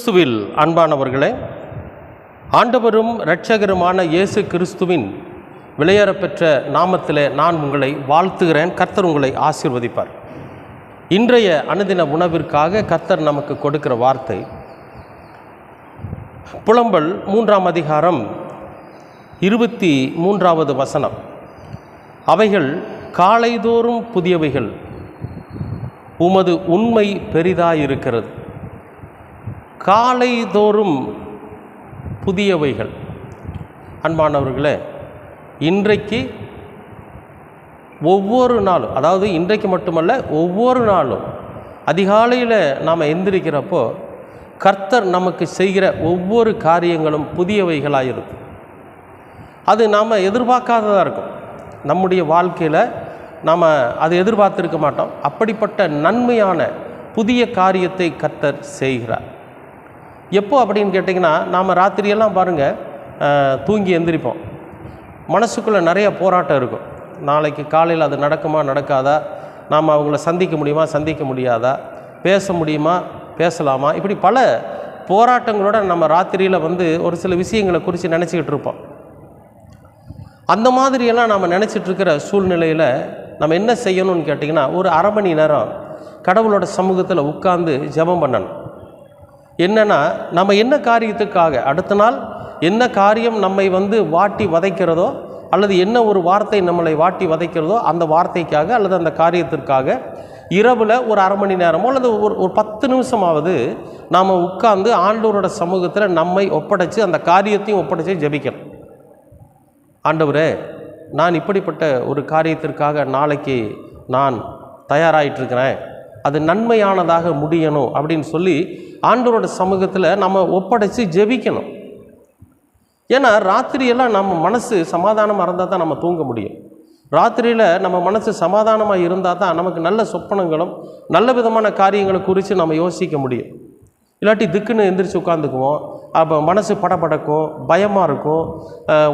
கிறிஸ்துவில் அன்பானவர்களே, ஆண்டவரும் இரட்சகருமான இயேசு கிறிஸ்துவின் விலையேறப்பெற்ற நாமத்திலே நான் உங்களை வாழ்த்துகிறேன். கர்த்தர் உங்களை ஆசீர்வதிப்பார். இன்றைய அனுதின உணவிற்காக கர்த்தர் நமக்கு கொடுக்கிற வார்த்தை புலம்பல் 3ஆம் அதிகாரம் 23வது வசனம். அவைகள் காலைதோறும் புதியவைகள், உமது உண்மை பெரிதாயிருக்கிறது. காலைதோறும் புதியவைகள். அன்பானவர்களே, இன்றைக்கு ஒவ்வொரு நாளும், அதாவது இன்றைக்கு மட்டுமல்ல, ஒவ்வொரு நாளும் அதிகாலையில் நாம் எந்திரிக்கிறப்போ கர்த்தர் நமக்கு செய்கிற ஒவ்வொரு காரியங்களும் புதியவைகளாக இருக்கும். அது நாம் எதிர்பார்க்காததாக இருக்கும். நம்முடைய வாழ்க்கையில் நாம் அதை எதிர்பார்த்துருக்க மாட்டோம். அப்படிப்பட்ட நன்மையான புதிய காரியத்தை கர்த்தர் செய்கிறார். எப்போ அப்படின்னு கேட்டிங்கன்னா, நாம் ராத்திரியெல்லாம் பாருங்கள், தூங்கி எந்திரிப்போம். மனசுக்குள்ளே நிறைய போராட்டம் இருக்கும். நாளைக்கு காலையில் அது நடக்குமா நடக்காதா, நாம் அவங்கள சந்திக்க முடியுமா சந்திக்க முடியாதா, பேச முடியுமா பேசலாமா, இப்படி பல போராட்டங்களோட நம்ம ராத்திரியில் ஒரு சில விஷயங்களை குறித்து நினச்சிக்கிட்டு இருப்போம். அந்த மாதிரியெல்லாம் நாம் நினச்சிட்ருக்கிற சூழ்நிலையில் நம்ம என்ன செய்யணும்னு கேட்டிங்கன்னா, ஒரு அரை மணி நேரம் கடவுளோட சமூகத்தில் உட்கார்ந்து ஜெபம் பண்ணணும். என்னென்னா, நம்ம என்ன காரியத்துக்காக அடுத்த நாள் என்ன காரியம் நம்மை வாட்டி வதைக்கிறதோ, அல்லது என்ன ஒரு வார்த்தை நம்மளை வாட்டி வதைக்கிறதோ அந்த வார்த்தைக்காக அல்லது அந்த காரியத்திற்காக இரவில் ஒரு அரை மணி நேரமோ அல்லது ஒரு 10 நிமிஷமாவது நாம் உட்கார்ந்து ஆண்டவரோட சமூகத்தில் நம்மை ஒப்படைச்சு அந்த காரியத்தையும் ஒப்படைச்சு ஜெபிக்கணும். ஆண்டவரே, நான் இப்படிப்பட்ட ஒரு காரியத்திற்காக நாளைக்கு நான் தயாராகிட்டுருக்கிறேன், அது நன்மையானதாக முடியணும் அப்படின்னு சொல்லி ஆண்டவரோட சமூகத்தில் நம்ம ஒப்படைச்சு ஜெபிக்கணும். ஏன்னா ராத்திரியெல்லாம் நம்ம மனசு சமாதானமாக இருந்தால் தான் நம்ம தூங்க முடியும். ராத்திரியில் நம்ம மனசு சமாதானமாக இருந்தால் தான் நமக்கு நல்ல சொப்பனங்களும் நல்ல விதமான காரியங்களை குறித்து நம்ம யோசிக்க முடியும். இல்லாட்டி திக்குன்னு எந்திரிச்சு உட்காந்துக்குவோம். அப்போ மனசு படபடக்கும், பயமாக இருக்கும்,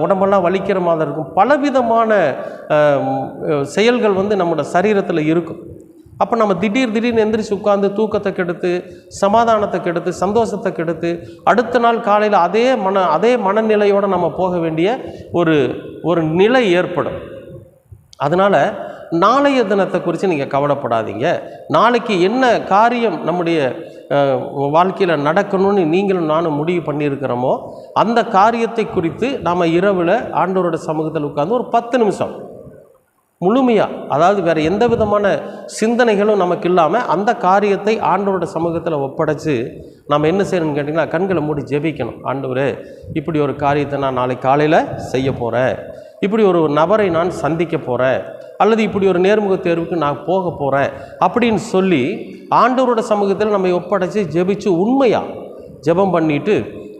உடம்பெல்லாம் வலிக்கிற மாதிரி இருக்கும். பலவிதமான செயல்கள் நம்மளோட சரீரத்தில் இருக்கும். அப்போ நம்ம திடீர்னு எந்திரிச்சு உட்காந்து தூக்கத்தை கெடுத்து, சமாதானத்தை கெடுத்து, சந்தோஷத்தை கெடுத்து, அடுத்த நாள் காலையில் அதே மனநிலையோடு நம்ம போக வேண்டிய ஒரு நிலை ஏற்படும். அதனால் நாளைய தினத்தை குறித்து நீங்கள் கவலைப்படாதீங்க. நாளைக்கு என்ன காரியம் நம்முடைய வாழ்க்கையில் நடக்கணும்னு நீங்களும் நானும் முடிவு பண்ணியிருக்கிறோமோ அந்த காரியத்தை குறித்து நாம் இரவில் ஆண்டவரோட சமூகத்தில் உட்கார்ந்து ஒரு 10 நிமிஷம் முழுமையாக, அதாவது வேறு எந்த விதமான சிந்தனைகளும் நமக்கு இல்லாமல் அந்த காரியத்தை ஆண்டவரோட சமூகத்தில் ஒப்படைச்சு நம்ம என்ன செய்யணும்னு கேட்டிங்கன்னா, கண்களை மூடி ஜெபிக்கணும். ஆண்டவரே, இப்படி ஒரு காரியத்தை நான் நாளைக்கு காலையில் செய்ய போகிறேன், இப்படி ஒரு நபரை நான் சந்திக்க போகிறேன், அல்லது இப்படி ஒரு நேர்முக தேர்வுக்கு நான் போக போகிறேன் அப்படின்னு சொல்லி ஆண்டவரோட சமூகத்தில் நம்ம ஒப்படைச்சு ஜெபிச்சு உண்மையாக ஜெபம் பண்ணிவிட்டு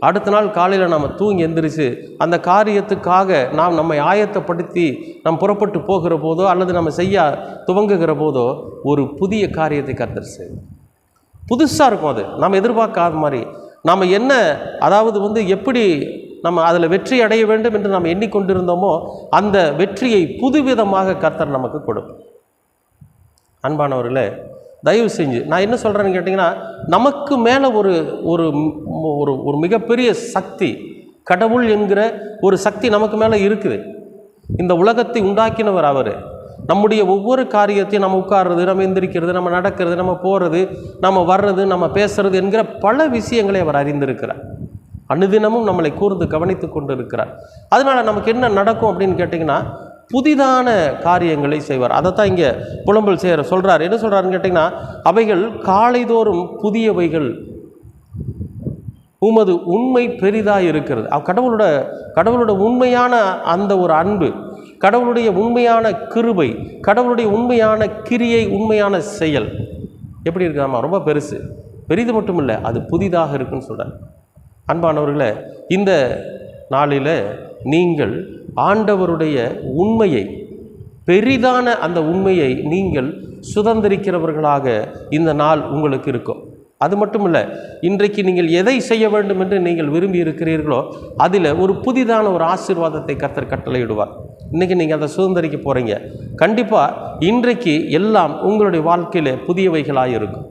அடுத்த நாள் காலையில் நம்ம தூங்கி எந்திரிச்சு அந்த காரியத்துக்காக நாம் நம்மை ஆயத்தப்படுத்தி நாம் புறப்பட்டு போகிற போதோ அல்லது நம்ம செய்ய துவங்குகிற போதோ ஒரு புதிய காரியத்தை கர்த்தர் செய்யும். புதுசாக இருக்கும். அது நாம் எதிர்பார்க்காத மாதிரி நாம் என்ன, அதாவது எப்படி நம்ம அதில் வெற்றி அடைய வேண்டும் என்று நாம் எண்ணிக்கொண்டிருந்தோமோ அந்த வெற்றியை புதுவிதமாக கர்த்தர் நமக்கு கொடுக்கும். அன்பானவர்களே, தயவு செஞ்சு நான் என்ன சொல்கிறேன்னு கேட்டிங்கன்னா, நமக்கு மேலே ஒரு ஒரு ஒரு மிகப்பெரிய சக்தி, கடவுள் என்கிற ஒரு சக்தி நமக்கு மேலே இருக்குது. இந்த உலகத்தை உண்டாக்கினவர் அவர். நம்முடைய ஒவ்வொரு காரியத்தையும் நம்ம உட்கார்றது, நம்ம எந்திரிக்கிறது, நம்ம நடக்கிறது, நம்ம போகிறது, நம்ம வர்றது, நம்ம பேசுறது என்கிற பல விஷயங்களை அவர் அறிந்திருக்கிறார். அனுதினமும் நம்மளை கூர்ந்து கவனித்து கொண்டு இருக்கிறார். அதனால் நமக்கு என்ன நடக்கும் அப்படின்னு கேட்டிங்கன்னா, புதிதான காரியங்களை செய்வார். அதைத்தான் இங்கே புலம்பல் சொல்கிறார். என்ன சொல்கிறாருன்னு கேட்டிங்கன்னா, அவைகள் காலைதோறும் புதியவைகள், உமது உண்மை பெரிதாக இருக்கிறது. கடவுளோட உண்மையான அந்த ஒரு அன்பு, கடவுளுடைய உண்மையான கிருபை, கடவுளுடைய உண்மையான கிரியை, உண்மையான செயல் எப்படி இருக்குதாமா, ரொம்ப பெரிது மட்டும் இல்லை, அது புதிதாக இருக்குன்னு சொல்கிறார். அன்பானவர்களே, இந்த நாளில் நீங்கள் ஆண்டவருடைய உண்மையை, பெரிதான அந்த உண்மையை நீங்கள் சுதந்திரிக்கிறவர்களாக இந்த நாள் உங்களுக்கு இருக்கும். அது மட்டும் இல்லை, இன்றைக்கு நீங்கள் எதை செய்ய வேண்டும் என்று நீங்கள் விரும்பி இருக்கிறீர்களோ அதில் ஒரு புதிதான ஒரு ஆசீர்வாதத்தை கர்த்தர் கட்டளையிடுவார். இன்றைக்கி நீங்கள் அதை சுதந்திரிக்க போகிறீங்க. கண்டிப்பாக இன்றைக்கு எல்லாம் உங்களுடைய வாழ்க்கையில் புதியவைகளாக இருக்கும்.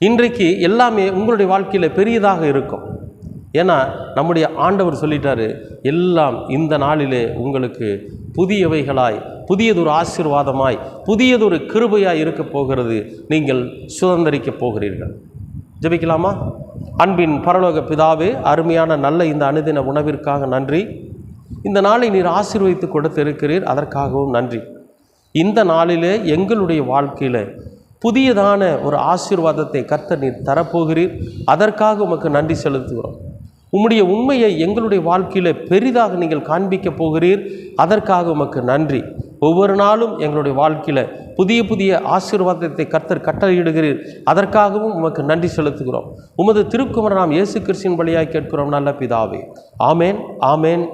இன்றைக்கு எல்லாமே உங்களுடைய வாழ்க்கையில் பெரியதாக இருக்கும். ஏன்னா நம்முடைய ஆண்டவர் சொல்லிட்டாரு, எல்லாம் இந்த நாளிலே உங்களுக்கு புதியவைகளாய், புதியதொரு ஆசீர்வாதமாய், புதியதொரு கிருபையாய் இருக்க போகிறது. நீங்கள் சுதந்திரிக்க போகிறீர்கள். ஜெபிக்கலாமா? அன்பின் பரலோக பிதாவே, அருமையான நல்ல இந்த அனுதின உணவிற்காக நன்றி. இந்த நாளை நீர் ஆசீர்வதித்து கொடுத்திருக்கிறீர், அதற்காகவும் நன்றி. இந்த நாளிலே எங்களுடைய வாழ்க்கையில் புதியதான ஒரு ஆசீர்வாதத்தை கர்த்தர் நீர் தரப்போகிறீர், அதற்காக உமக்கு நன்றி செலுத்துகிறோம். உம்முடைய உண்மையை எங்களுடைய வாழ்க்கையில் பெரிதாக நீங்கள் காண்பிக்க போகிறீர், அதற்காக உமக்கு நன்றி. ஒவ்வொரு நாளும் எங்களுடைய வாழ்க்கையில் புதிய புதிய ஆசீர்வாதத்தை கர்த்தர் கட்டளையிடுகிறீர், அதற்காகவும் உமக்கு நன்றி செலுத்துகிறோம். உமது திருக்குமாரனாம் இயேசு கிறிஸ்துவின் வழியாய் கேட்கிறோம் நல்ல பிதாவே. ஆமேன், ஆமேன்.